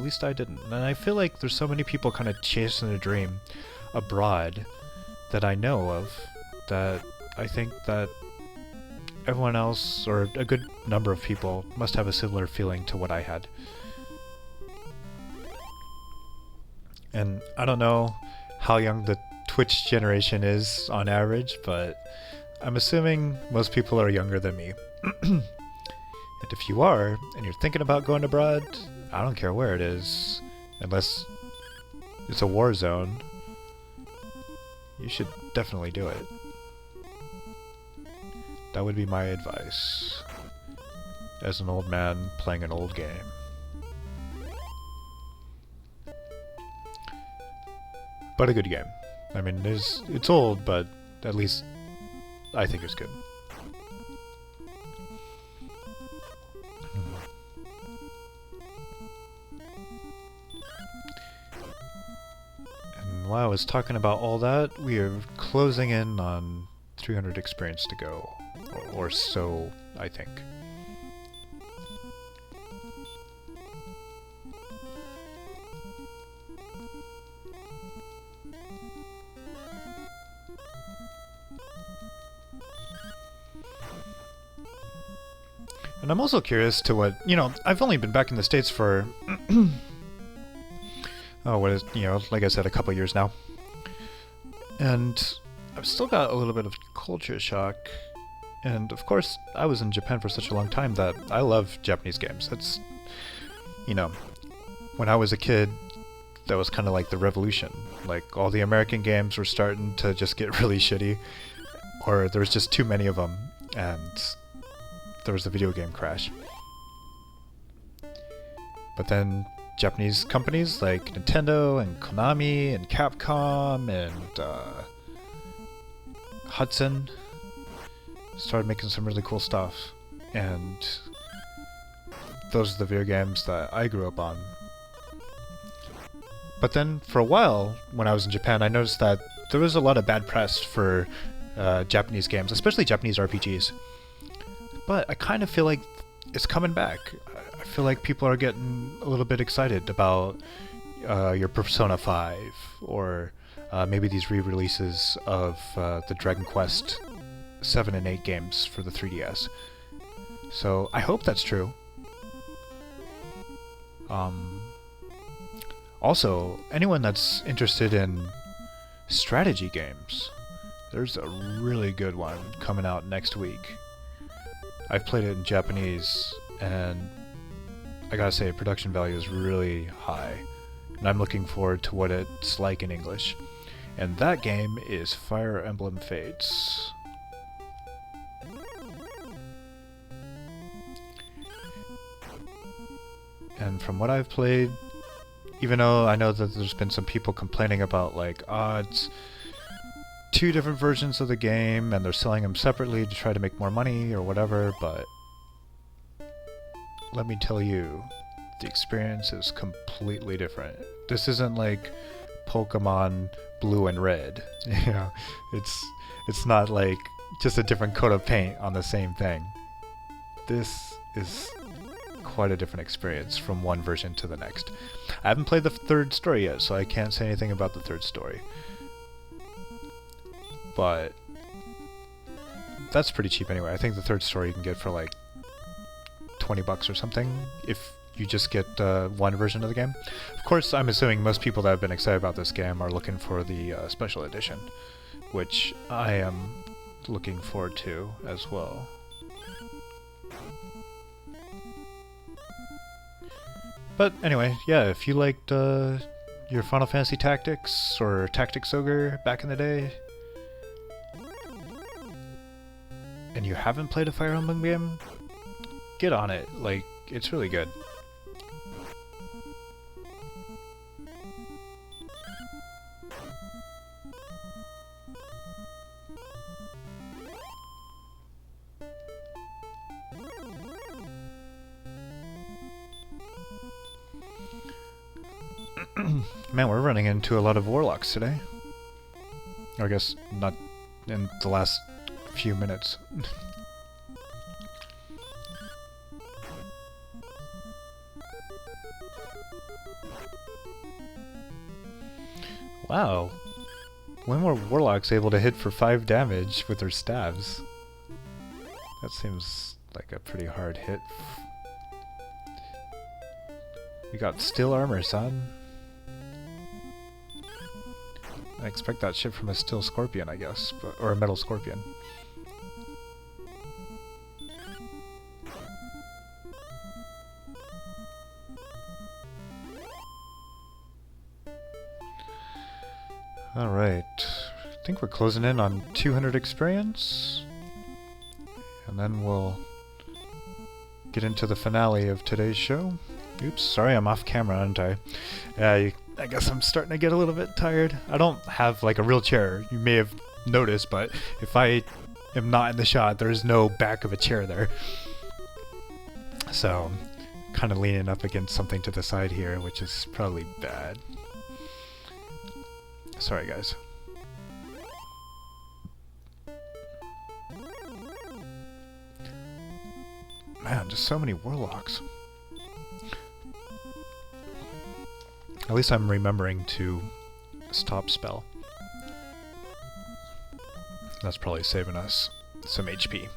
least I didn't. And I feel like there's so many people kind of chasing a dream abroad that I know of, that I think that everyone else, or a good number of people, must have a similar feeling to what I had. And I don't know how young the Twitch generation is on average, but I'm assuming most people are younger than me. And if you are, and you're thinking about going abroad, I don't care where it is, unless it's a war zone, you should definitely do it. That would be my advice, as an old man playing an old game. But a good game. I mean, it's old, but at least I think it's good. And while I was talking about all that, we are closing in on 300 experience to go. Or so, I think. And I'm also curious to what, I've only been back in the States for, like I said, a couple years now. And I've still got a little bit of culture shock. And of course, I was in Japan for such a long time that I love Japanese games. That's, when I was a kid, that was kind of like the revolution. Like, all the American games were starting to just get really shitty, or there was just too many of them, and there was a video game crash. But then Japanese companies like Nintendo and Konami and Capcom and Hudson started making some really cool stuff, and those are the video games that I grew up on. But then for a while, when I was in Japan, I noticed that there was a lot of bad press for Japanese games, especially Japanese RPGs. But I kind of feel like it's coming back. I feel like people are getting a little bit excited about your Persona 5, or maybe these re-releases of the Dragon Quest 7 and 8 games for the 3DS. So I hope that's true. Also, anyone that's interested in strategy games, there's a really good one coming out next week. I've played it in Japanese, and I gotta say, production value is really high, and I'm looking forward to what it's like in English. And that game is Fire Emblem Fates. And from what I've played, even though I know that there's been some people complaining about, like, it's two different versions of the game and they're selling them separately to try to make more money or whatever, but let me tell you, the experience is completely different. This isn't like Pokemon Blue and Red. It's not like just a different coat of paint on the same thing. This is quite a different experience from one version to the next. I haven't played the third story yet, so I can't say anything about the third story. But that's pretty cheap anyway. I think the third story you can get for like $20 or something if you just get one version of the game. Of course, I'm assuming most people that have been excited about this game are looking for the special edition, which I am looking forward to as well. But anyway, yeah, if you liked your Final Fantasy Tactics or Tactics Ogre back in the day, and you haven't played a Fire Emblem game, get on it. Like, it's really good. Man, we're running into a lot of warlocks today. Or I guess not in the last few minutes. Wow. When were warlocks able to hit for 5 damage with their staves? That seems like a pretty hard hit. We got steel armor, son. I expect that shit from a steel scorpion, I guess, or a metal scorpion. Alright, I think we're closing in on 200 experience, and then we'll get into the finale of today's show. Oops, sorry I'm off camera, aren't I? I guess I'm starting to get a little bit tired. I don't have like a real chair, you may have noticed, but if I am not in the shot, there's no back of a chair there. So, kind of leaning up against something to the side here, which is probably bad. Sorry, guys. Man, just so many warlocks. At least I'm remembering to stop spell. That's probably saving us some HP.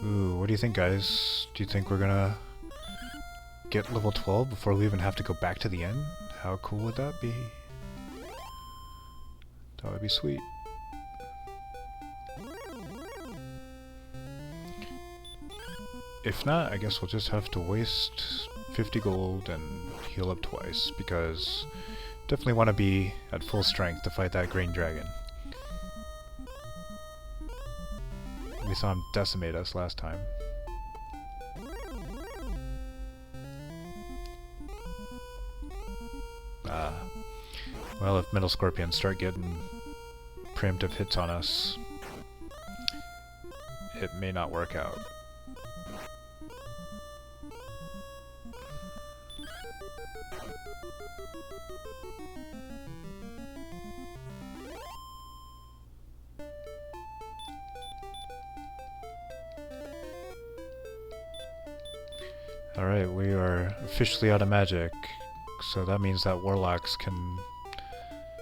Ooh, what do you think, guys? Do you think we're gonna get level 12 before we even have to go back to the inn? How cool would that be? That would be sweet. If not, I guess we'll just have to waste 50 gold and heal up twice, because definitely want to be at full strength to fight that green dragon. We saw him decimate us last time. Well, if Metal Scorpions start getting preemptive hits on us, it may not work out. Alright, we are officially out of magic, so that means that warlocks can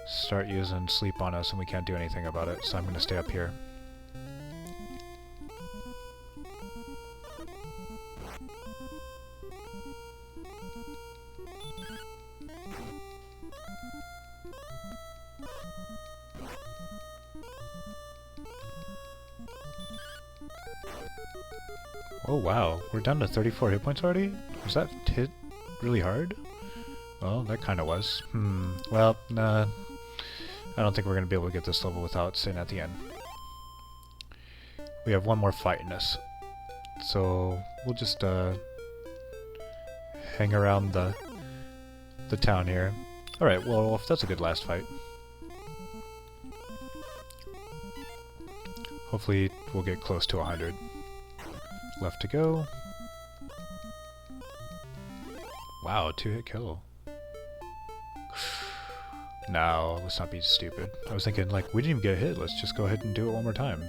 start using sleep on us and we can't do anything about it, so I'm going to stay up here. Oh wow, we're down to 34 hit points already? Was that hit really hard? Well, that kinda was. Well, nah. I don't think we're gonna be able to get this level without staying at the end. We have one more fight in us. So, we'll just, hang around the town here. Alright, well, if that's a good last fight. Hopefully, we'll get close to 100. Left to go. Wow, 2-hit kill. No, let's not be stupid. I was thinking, like, we didn't even get a hit, let's just go ahead and do it one more time.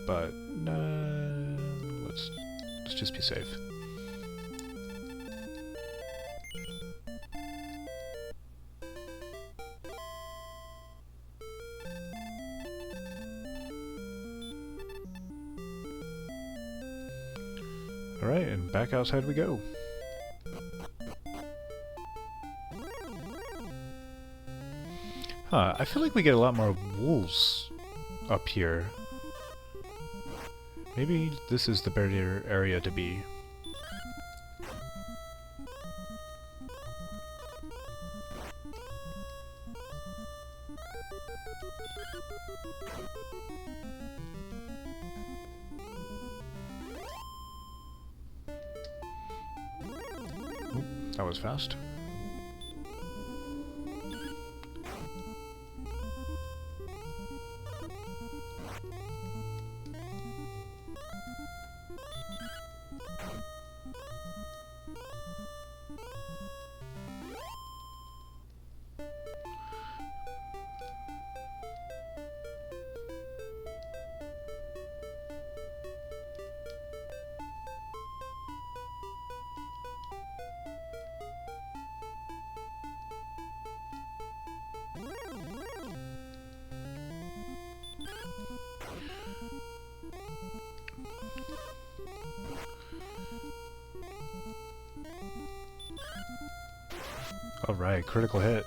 But, no, let's just be safe. Alright, and back outside we go. Huh, I feel like we get a lot more wolves up here. Maybe this is the better area to be. That was fast. Alright, critical hit.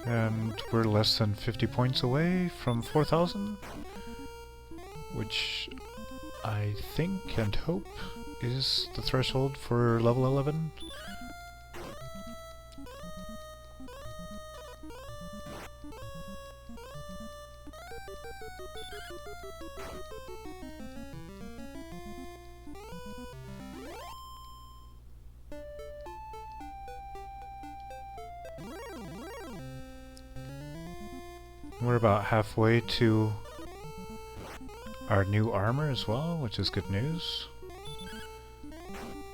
And we're less than 50 points away from 4,000, which I think and hope is the threshold for level 11. We're about halfway to our new armor as well, which is good news.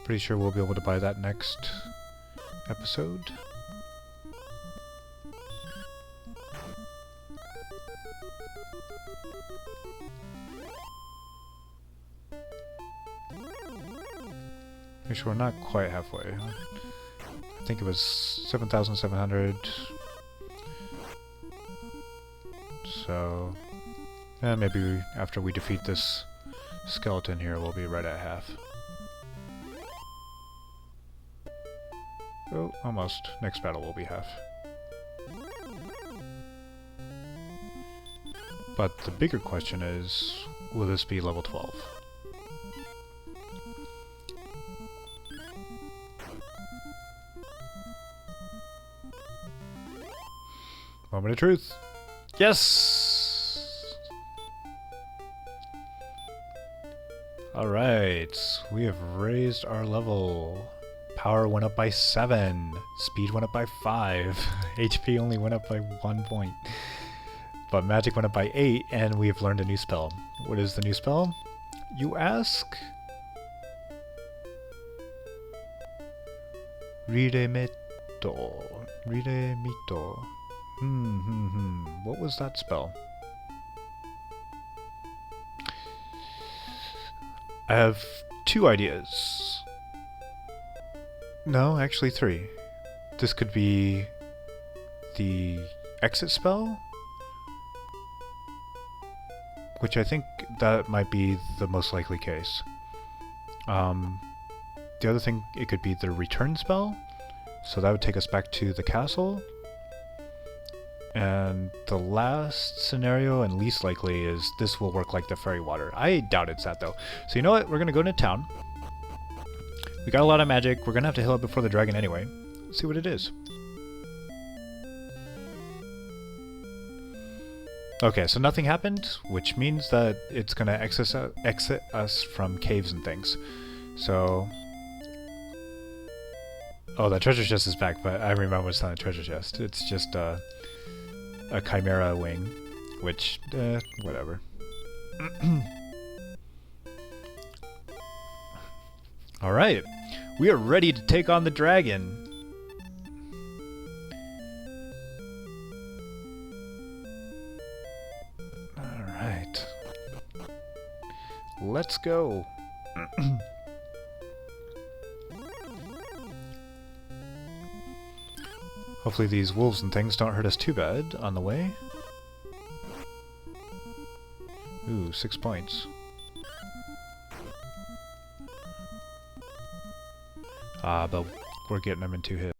Pretty sure we'll be able to buy that next episode. Make sure we're not quite halfway. I think it was 7,700. So, maybe after we defeat this skeleton here, we'll be right at half. Oh, almost. Next battle will be half. But the bigger question is, will this be level 12? Moment of truth. Yes! Alright, we have raised our level. Power went up by 7. Speed went up by 5. HP only went up by 1 point. But magic went up by 8, and we have learned a new spell. What is the new spell, you ask? Riremito. Riremito. What was that spell? I have 2 ideas. No, actually 3. This could be the exit spell, which I think that might be the most likely case. The other thing, it could be the return spell, so that would take us back to the castle. And the last scenario, and least likely, is this will work like the fairy water. I doubt it's that, though. So you know what? We're going to go into town. We got a lot of magic. We're going to have to heal up before the dragon anyway. Let's see what it is. Okay, so nothing happened, which means that it's going to exit us from caves and things. So... Oh, that treasure chest is back, but I remember it's not a treasure chest. It's just a chimera wing, which, whatever. Alright, we are ready to take on the dragon. Alright. Let's go. Hopefully these wolves and things don't hurt us too bad on the way. Ooh, 6 points. But we're getting them in 2 hits.